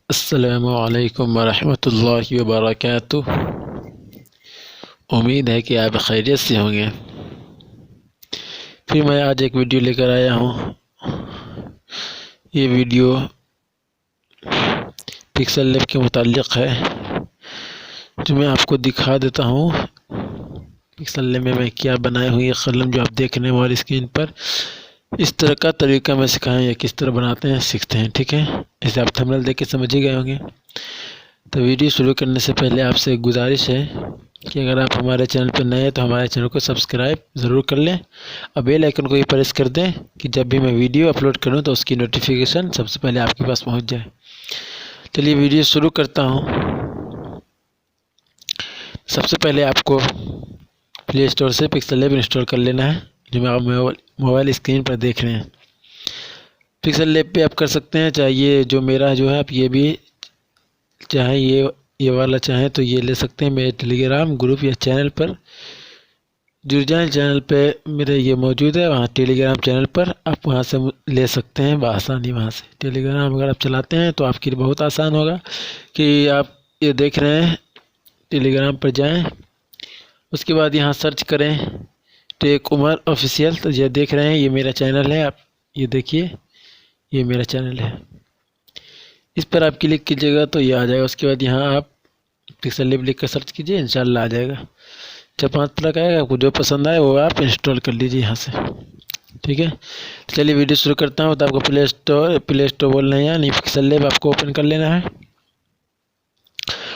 अस्सलामुअलैकुम वरहमतुल्लाहि वबरकातुह। उम्मीद है कि आप खैरियत से होंगे। फिर मैं आज एक वीडियो लेकर आया हूँ। ये वीडियो पिक्सल लैब के मुताल्लिक़ है, जो मैं आपको दिखा देता हूँ। पिक्सल लैब में मैं क्या बनाया हूँ। ये कलम जो आप देख रहे हैं हमारी स्क्रीन पर, इस तरह का तरीका मैं सिखाया किस तरह बनाते हैं, सीखते हैं। ठीक है, इसे आप थंबनेल देख के समझ ही गए होंगे। तो वीडियो शुरू करने से पहले आपसे एक गुजारिश है कि अगर आप हमारे चैनल पर नए हैं तो हमारे चैनल को सब्सक्राइब ज़रूर कर लें और बेल आइकन को भी प्रेस कर दें कि जब भी मैं वीडियो अपलोड करूं तो उसकी नोटिफिकेशन सबसे पहले आपके पास पहुंच जाए। चलिए वीडियो शुरू करता हूं। सबसे पहले आपको प्ले स्टोर से पिक्सल लैब इंस्टॉल कर लेना है, जो आप मोबाइल स्क्रीन पर देख रहे हैं। पिक्सल लैब पे आप कर सकते हैं, चाहे ये जो मेरा जो है आप ये भी चाहे ये वाला चाहें तो ये ले सकते हैं। मेरे टेलीग्राम ग्रुप या चैनल पर जुड़ जाएं। चैनल पे मेरे ये मौजूद है, वहाँ टेलीग्राम चैनल पर आप वहाँ से ले सकते हैं बआसानी। वहाँ से टेलीग्राम अगर आप चलाते हैं तो आपके लिए बहुत आसान होगा कि आप ये देख रहे हैं, टेलीग्राम पर जाएं, उसके बाद यहाँ सर्च करें टेक उमर ऑफिशियल। तो ये देख रहे हैं, ये मेरा चैनल है। आप ये देखिए, ये मेरा चैनल है। इस पर आप क्लिक कीजिएगा तो ये आ जाएगा। उसके बाद यहाँ आप पिक्सल लैब लिख कर सर्च कीजिए, इंशाल्लाह आ जाएगा। 4-5 तरह का आएगा, आपको जो पसंद आए वो आप इंस्टॉल कर लीजिए यहाँ से। ठीक है, चलिए वीडियो शुरू करता हूँ। तो आपको प्ले स्टोर बोलना है, यानी पिक्सल लैब आपको ओपन कर लेना है।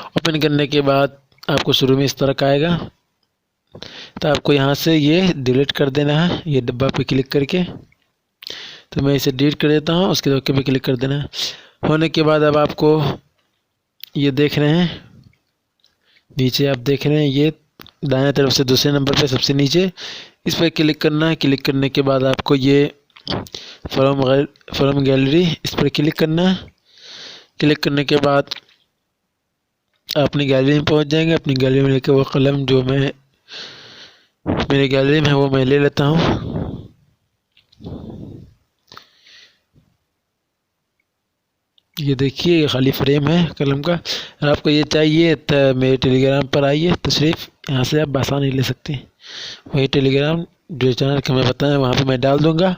ओपन करने के बाद आपको शुरू में इस तरह का आएगा, तो आपको यहाँ से ये डिलीट कर देना है, ये डब्बा पे क्लिक करके। तो मैं इसे डिलीट कर देता हूँ, उसके ओके पे क्लिक कर देना है। होने के बाद अब आपको ये देख रहे हैं, नीचे आप देख रहे हैं, ये दाएं तरफ से दूसरे नंबर पे सबसे नीचे, इस पर क्लिक करना है। क्लिक करने के बाद आपको ये फ्रॉम गैलरी, इस पर क्लिक करना है। क्लिक करने के बाद अपनी गैलरी में पहुंच जाएंगे। अपनी गैलरी में लेके वो कलम जो मेरे गैलरी में है वो मैं ले लेता हूँ। ये देखिए, ये खाली फ्रेम है कलम का। अगर आपको ये चाहिए तो मेरे टेलीग्राम पर आइए, तो सिर्फ यहाँ से आप आसानी ले सकते हैं। वही टेलीग्राम जो चैनल का मैं बताया वहाँ पे मैं डाल दूँगा,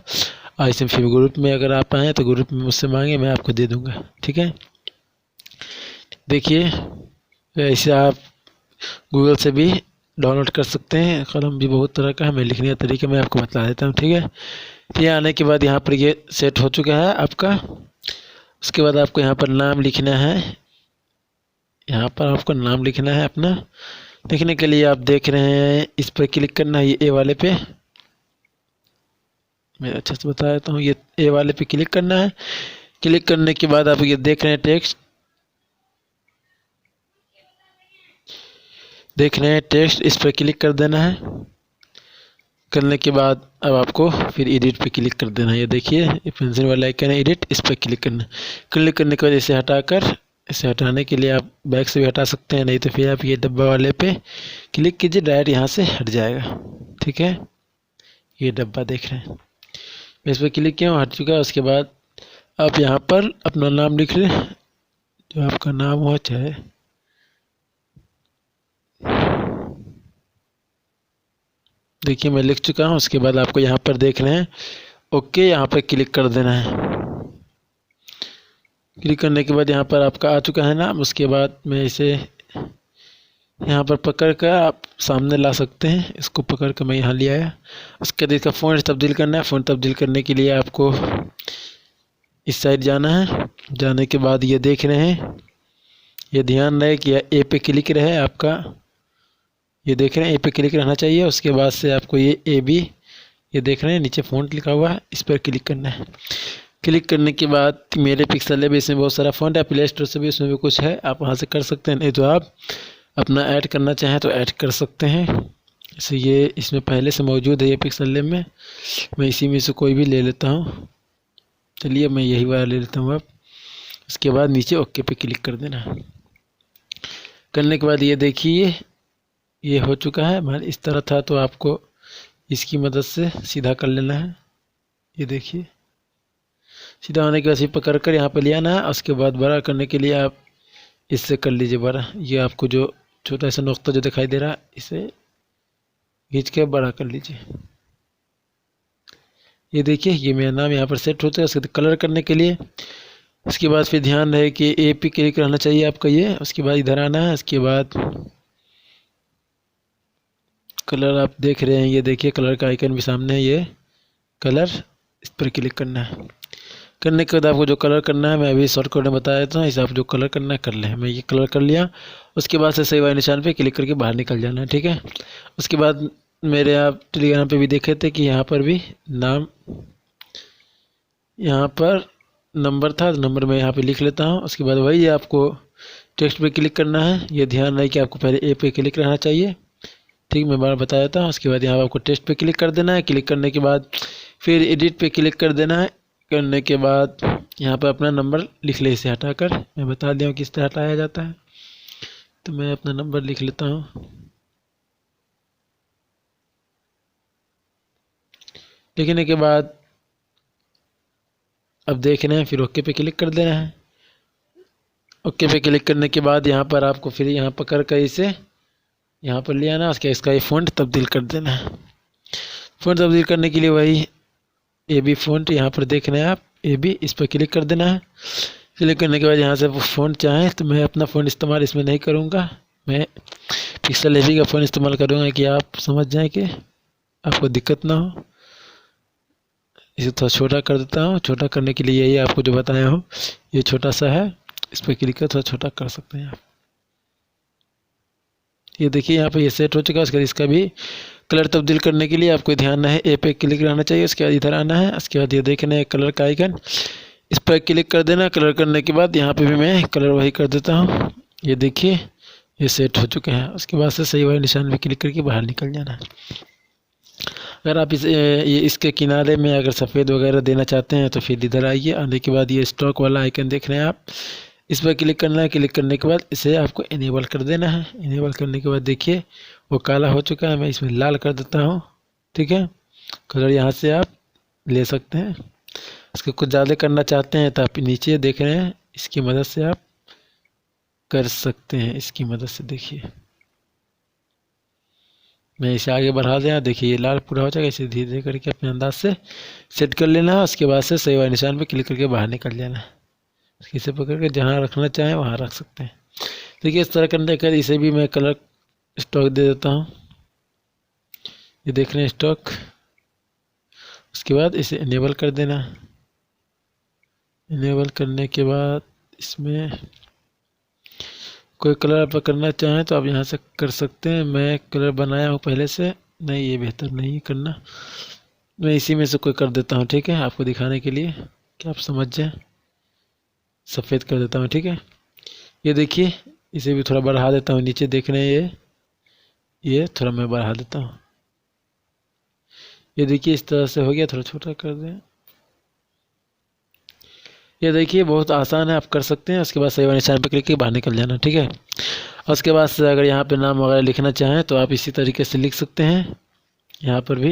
और इसे फिर ग्रुप में अगर आप आएँ तो ग्रुप में मुझसे मांगे, मैं आपको दे दूँगा। ठीक है, देखिए ऐसे आप गूगल से भी डाउनलोड कर सकते हैं। कलम भी बहुत तरह का है, मैं लिखने का तरीका मैं आपको बता देता हूँ। ठीक है, ये आने के बाद यहाँ पर ये सेट हो चुका है आपका। उसके बाद आपको यहाँ पर नाम लिखना है, यहाँ पर आपको नाम लिखना है अपना। लिखने के लिए आप देख रहे हैं, इस पर क्लिक करना है, ये ए वाले पे। मैं अच्छे से बता देता हूँ, ये ए वाले पे क्लिक करना है। क्लिक करने के बाद आप ये देख रहे हैं टेक्स्ट, देख रहे हैं टेक्स्ट, इस पर क्लिक कर देना है। करने के बाद अब आपको फिर एडिट पे क्लिक कर देना है। ये देखिए, ये पेंसिल वाला आइकन है, एडिट, इस पर क्लिक करना। क्लिक करने के बाद इसे हटाकर, इसे हटाने के लिए आप बैक से भी हटा सकते हैं, नहीं तो फिर आप ये डब्बा वाले पे क्लिक कीजिए, डायरेक्ट यहाँ से हट जाएगा। ठीक है, ये डब्बा देख रहे हैं, मैं इस पर क्लिक किया, हट चुका है। उसके बाद आप यहाँ पर अपना नाम लिख लें, जो आपका नाम हो, चाहे देखिए मैं लिख चुका हूँ। उसके बाद आपको यहाँ पर देख रहे हैं ओके, यहाँ पर क्लिक कर देना है। क्लिक करने के बाद यहाँ पर आपका आ चुका है नाम। उसके बाद मैं इसे यहाँ पर पकड़ कर आप सामने ला सकते हैं, इसको पकड़ कर मैं यहाँ ले आया। उसके बाद इसका फ़ॉन्ट तब्दील करना है। फ़ॉन्ट तब्दील करने के लिए आपको इस साइड जाना है। जाने के बाद ये देख रहे हैं, ये ध्यान रहे कि ए पे क्लिक रहे आपका, ये देख रहे हैं ए पे क्लिक रहना चाहिए। उसके बाद से आपको ये ए बी, ये देख रहे हैं नीचे फ़ॉन्ट लिखा हुआ है, इस पर क्लिक करना है। क्लिक करने के बाद मेरे पिक्सल लैब इसमें बहुत सारा फ़ॉन्ट है, प्ले स्टोर से भी इसमें भी कुछ है, आप वहाँ से कर सकते हैं। नहीं तो आप अपना ऐड करना चाहें तो ऐड कर सकते हैं। जैसे ये इसमें पहले से मौजूद है, ये पिक्सल लैब में, मैं इसी में से कोई भी ले लेता हूँ। चलिए मैं यही वाला ले लेता हूँ अब। उसके बाद नीचे ओके पे क्लिक कर देना। करने के बाद ये देखिए, ये हो चुका है। मान इस तरह था तो आपको इसकी मदद से सीधा कर लेना है। ये देखिए, सीधा होने के बाद फिर पकड़ कर यहाँ पर ले आना है। उसके बाद बड़ा करने के लिए आप इससे कर लीजिए बड़ा। ये आपको जो छोटा सा नुक्ता जो दिखाई दे रहा है इसे खींच के बड़ा कर लीजिए। ये देखिए ये मेरा नाम यहाँ पर सेट होता है। उसके कलर करने के लिए उसके बाद फिर ध्यान रहे कि ए पे क्लिक रहना चाहिए आपका ये। उसके बाद इधर आना है। उसके बाद कलर आप देख रहे हैं, ये देखिए कलर का आइकन भी सामने है, ये कलर, इस पर क्लिक करना है। करने के बाद आपको जो कलर करना है मैं अभी शॉर्टकट में बता देता हूँ, इसे आप जो कलर करना है कर लें। मैं ये कलर कर लिया। उसके बाद से सही वाले निशान पे क्लिक करके बाहर निकल जाना है, ठीक है। उसके बाद मेरे आप टेलीग्राम पे भी देखे थे कि यहाँ पर भी नाम, यहाँ पर नंबर था, नंबर मैं यहाँ पे लिख लेता हूँ। उसके बाद वही आपको टेक्स्ट पे क्लिक करना है। ये ध्यान रहे कि आपको पहले ए पे क्लिक रहना चाहिए, ठीक, मैं बार बता देता हूँ। उसके बाद यहाँ आपको टेक्स्ट पे क्लिक कर देना है। क्लिक करने के बाद फिर एडिट पे क्लिक कर देना है। करने के बाद यहाँ पर अपना नंबर लिख ले, इसे हटाकर। मैं बता दिया हूँ किस तरह हटाया जाता है, तो मैं अपना नंबर लिख लेता हूँ। लिखने के बाद अब देख रहे हैं, फिर ओके पे क्लिक कर देना है। ओके पे क्लिक करने के बाद यहाँ पर आपको फिर यहाँ पकड़ कर इसे यहाँ पर ले आना। उसके इसका ये फ़ॉन्ट तब्दील कर देना है। फ़ॉन्ट तब्दील करने के लिए वही ए बी फ़ॉन्ट यहाँ पर देख रहे हैं आप, ए बी, इस पर क्लिक कर देना है। क्लिक करने के बाद यहाँ से फ़ॉन्ट चाहें तो मैं अपना फ़ॉन्ट इस्तेमाल इसमें नहीं करूँगा, मैं पिक्सल हेवी का फ़ॉन्ट इस्तेमाल करूँगा कि आप समझ जाएँ कि आपको दिक्कत ना हो। इसे थोड़ा छोटा कर देता हूँ। छोटा करने के लिए यही आपको जो बताया हूँ, ये छोटा सा है, इस पर क्लिक कर थोड़ा छोटा कर सकते हैं आप। ये देखिए यहाँ पे ये सेट हो चुका है। उसके बाद इसका भी कलर तब्दील करने के लिए आपको ध्यान है ए पे क्लिक रहना चाहिए। उसके बाद इधर आना है। उसके बाद ये देखना है कलर का आइकन, इस पर क्लिक कर देना। कलर करने के बाद यहाँ पे भी मैं कलर वही कर देता हूँ। ये देखिए ये सेट हो चुके हैं। उसके बाद से सही वाले निशान पे क्लिक करके बाहर निकल जाना है। अगर आप ये इसके किनारे में अगर सफ़ेद वगैरह देना चाहते हैं तो फिर इधर आइए। आने के बाद ये स्टॉक वाला आइकन देख रहे हैं आप, इस पर क्लिक करना है। क्लिक करने के बाद इसे आपको इनेबल कर देना है। इनेबल करने के बाद देखिए वो काला हो चुका है, मैं इसमें लाल कर देता हूँ, ठीक है। कलर यहाँ से आप ले सकते हैं। इसको कुछ ज़्यादा करना चाहते हैं तो आप नीचे देख रहे हैं, इसकी मदद से आप कर सकते हैं। इसकी मदद से देखिए मैं इसे आगे बढ़ा दें, देखिए ये लाल पूरा हो जाएगा। इसे धीरे धीरे करके अपने अंदाज से सेट कर लेना है। उसके बाद से सही वाले निशान पे क्लिक करके बाहर निकल जाना है। इसे पकड़ के जहाँ रखना चाहें वहाँ रख सकते हैं। देखिए इस तरह करने के बाद इसे भी मैं कलर स्टॉक दे देता हूँ। ये देख रहे हैं स्टॉक। उसके बाद इसे इनेबल कर देना। इनेबल करने के बाद इसमें कोई कलर आप करना चाहें तो आप यहाँ से कर सकते हैं। मैं कलर बनाया हूँ पहले से, नहीं ये बेहतर नहीं करना, मैं इसी में से कोई कर देता हूँ, ठीक है, आपको दिखाने के लिए कि आप समझ जाएं। सफ़ेद कर देता हूँ, ठीक है। ये देखिए इसे भी थोड़ा बढ़ा देता हूँ, नीचे देख रहे हैं ये थोड़ा मैं बढ़ा देता हूँ। ये देखिए इस तरह से हो गया, थोड़ा छोटा कर दें। ये देखिए बहुत आसान है, आप कर सकते हैं। उसके बाद सही वाले निशान पर क्लिक करके बाहर निकल जाना, ठीक है। उसके बाद से अगर यहाँ पे नाम वगैरह लिखना चाहें तो आप इसी तरीके से लिख सकते हैं। यहाँ पर भी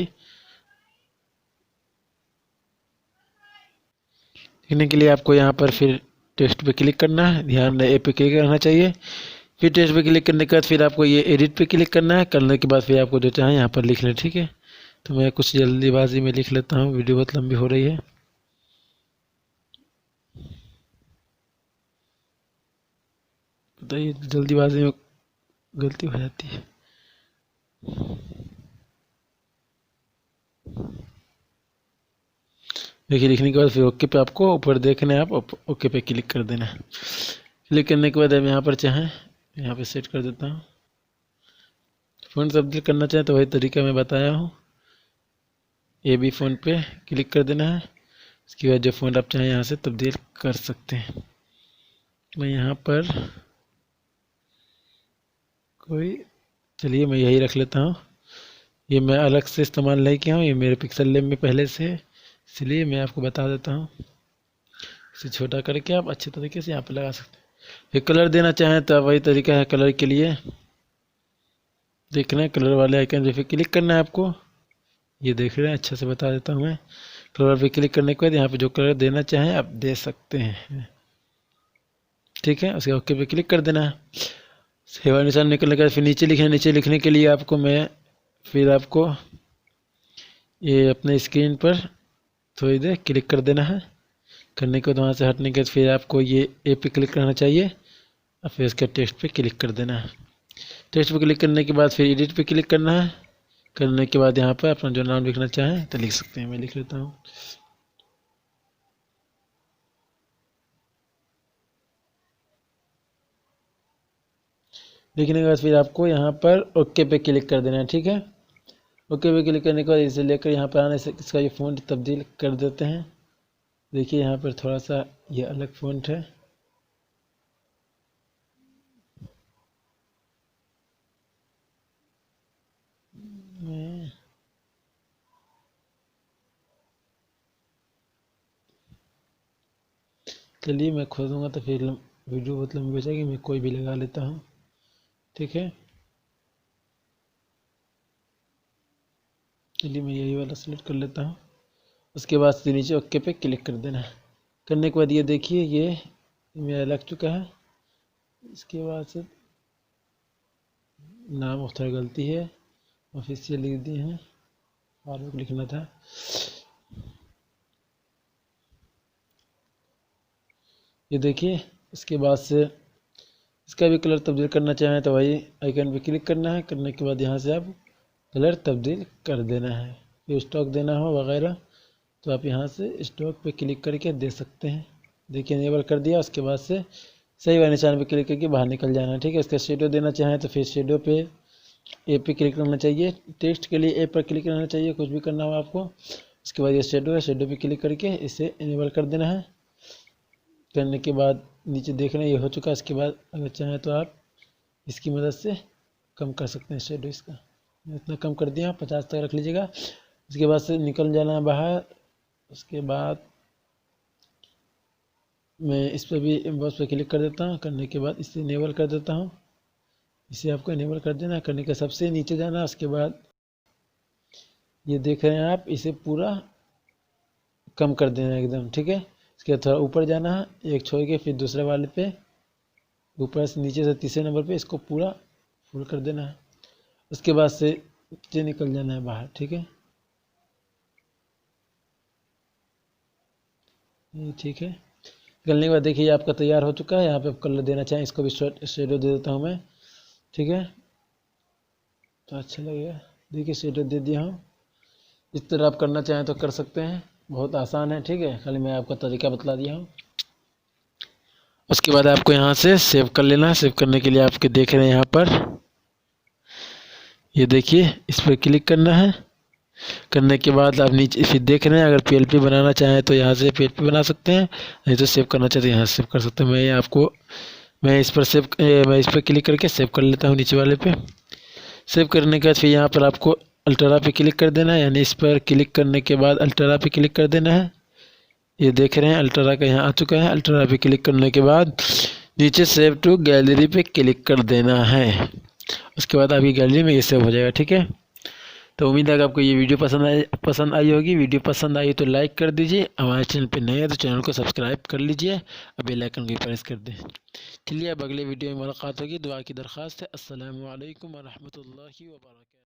लिखने के लिए आपको यहाँ पर फिर टेक्स्ट पे क्लिक करना है। ध्यान रहे ए पे क्लिक करना चाहिए। फिर टेक्स्ट पे क्लिक करने के बाद फिर आपको ये एडिट पे क्लिक करना है। करने के बाद फिर आपको जो चाहें यहाँ पर लिख लें, ठीक है। तो मैं कुछ जल्दीबाजी में लिख लेता हूँ, वीडियो बहुत लंबी हो रही है। बताइए जल्दीबाजी में गलती हो जाती है। देखिए लिखने के बाद फिर ओके पे आपको ऊपर देखना है, आप ओके पे क्लिक कर देना है। क्लिक करने के बाद अब यहाँ पर चाहें यहाँ पे सेट कर देता हूँ। फ़ॉन्ट तब्दील करना चाहें तो वही तरीका मैं बताया हूँ। ए बी फ़ॉन्ट पे क्लिक कर देना है। उसके बाद जो फ़ॉन्ट आप चाहें यहाँ से तब्दील कर सकते हैं। मैं यहाँ पर चलिए मैं यही रख लेता हूँ। ये मैं अलग से इस्तेमाल नहीं किया हूँ, ये मेरे पिक्सल लैब में पहले से है, इसलिए मैं आपको बता देता हूँ। इसे छोटा करके आप अच्छे तरीके से यहाँ पे लगा सकते हैं। ये कलर देना चाहें तो वही तरीका है कलर के लिए। देख रहे हैं कलर वाले आइकन पे क्लिक करना है आपको। ये देख रहे हैं, अच्छे से बता देता हूँ मैं। कलर पे क्लिक करने के बाद यहाँ पे जो कलर देना चाहें आप दे सकते हैं। ठीक है, उसके ओके पे क्लिक कर देना है। सेव वाला निशान निकलने के बाद फिर नीचे लिखने के लिए आपको ये अपने स्क्रीन पर थोड़ी देर क्लिक कर देना है। करने के बाद वहाँ से हटने के बाद फिर आपको ये ए पे क्लिक करना चाहिए और फिर उसके टेक्स्ट पे क्लिक कर देना है। टेक्स्ट पे क्लिक करने के बाद फिर एडिट पे क्लिक करना है। करने के बाद यहाँ पर अपना जो नाम लिखना चाहें तो लिख सकते हैं। मैं लिख लेता हूँ। लिखने के बाद फिर आपको यहाँ पर ओके पे क्लिक कर देना है। ठीक है, ओके पे क्लिक करने के बाद इसे लेकर यहाँ पर आने से इसका ये फ़ॉन्ट तब्दील कर देते हैं। देखिए यहाँ पर थोड़ा सा ये अलग फ़ॉन्ट है। चलिए मैं खोलूँगा तो फिर वीडियो बहुत लंबी हो जाएगी। मैं कोई भी लगा लेता हूँ। ठीक है, चलिए मैं यही वाला सेलेक्ट कर लेता हूँ। उसके बाद से नीचे ओके पे क्लिक कर देना है। करने के बाद ये देखिए ये मेरा लग चुका है। इसके बाद से नाम थोड़ा गलती है, ऑफिशियल लिख दिए हैं, फारूक लिखना था। ये देखिए इसके बाद से इसका भी कलर तब्दील करना चाहें तो वही आइकन पे क्लिक करना है। करने के बाद यहाँ से आप कलर तब्दील कर देना है। फिर स्टॉक देना हो वगैरह तो आप यहाँ से स्टॉक पे क्लिक करके दे सकते हैं। देखिए इनेबल कर दिया। उसके बाद से सही वाले निशान पे क्लिक करके बाहर निकल जाना है। ठीक है, इसका शेडो देना चाहें तो फिर शेडो पे ए पे क्लिक करना चाहिए। टेक्स्ट के लिए ए पर क्लिक करना चाहिए, कुछ भी करना हो आपको। उसके बाद ये शेडो है, शेडो पे क्लिक करके इसे इनेबल कर देना है। करने के बाद नीचे देख रहे हैं ये हो चुका है। इसके बाद अगर चाहें तो आप इसकी मदद से कम कर सकते हैं शेडो इसका। इतना कम कर दिया, 50 तक रख लीजिएगा। उसके बाद से निकल जाना है बाहर। उसके बाद मैं इस पर भी बॉक्स पे क्लिक कर देता हूँ। करने के बाद इसे इनेबल कर देता हूँ। इसे आपको इनेबल कर देना है। करने के सबसे नीचे जाना है। उसके बाद ये देख रहे हैं आप, इसे पूरा कम कर देना है एकदम। ठीक है, इसके बाद थोड़ा ऊपर जाना है, एक छोड़ के फिर दूसरे वाले पे ऊपर से नीचे से तीसरे नंबर पे इसको पूरा फुल कर देना है। उसके बाद से नीचे निकल जाना है बाहर। ठीक है, ये ठीक है। निकलने के बाद देखिए आपका तैयार हो चुका है। यहाँ पे आप कलर देना चाहें, इसको भी शेडो दे देता हूँ मैं। ठीक है, तो अच्छा लगेगा। देखिए शेडो दे दिया हूँ। इस तरह आप करना चाहें तो कर सकते हैं, बहुत आसान है। ठीक है, खाली मैं आपको तरीका बतला दिया हूँ। उसके बाद आपको यहाँ से सेव कर लेना है। सेव करने के लिए आपके देख रहे हैं यहाँ पर, ये देखिए इस पर क्लिक करना है। करने के बाद आप नीचे फिर देख रहे हैं, अगर पीएलपी बनाना चाहें तो यहाँ से पीएलपी बना सकते हैं, नहीं तो सेव करना चाहते हैं यहाँ से सेव कर सकते हैं। मैं इस पर क्लिक करके सेव कर लेता हूँ नीचे वाले पे। सेव करने के बाद फिर यहाँ पर आपको अल्ट्रा पे क्लिक कर देना है, यानी इस पर क्लिक करने के बाद अल्ट्रा पे क्लिक कर देना है। ये देख रहे हैं अल्ट्रा का यहाँ आ चुका है। अल्ट्रा पे क्लिक करने के बाद नीचे सेव टू गैलरी पे क्लिक कर देना है। उसके बाद आपकी गैलरी में ये सेव हो जाएगा। ठीक है, तो उम्मीद है कि आपको ये वीडियो पसंद आई होगी। वीडियो पसंद आई तो लाइक कर दीजिए। हमारे चैनल पे नए हैं तो चैनल को सब्सक्राइब कर लीजिए और बेल आइकन को प्रेस कर दें। चलिए अब अगले वीडियो में मुलाकात होगी। दुआ की दरख्वास्त है। अस्सलामु अलैकुम व रहमतुल्लाहि व बरकातहू।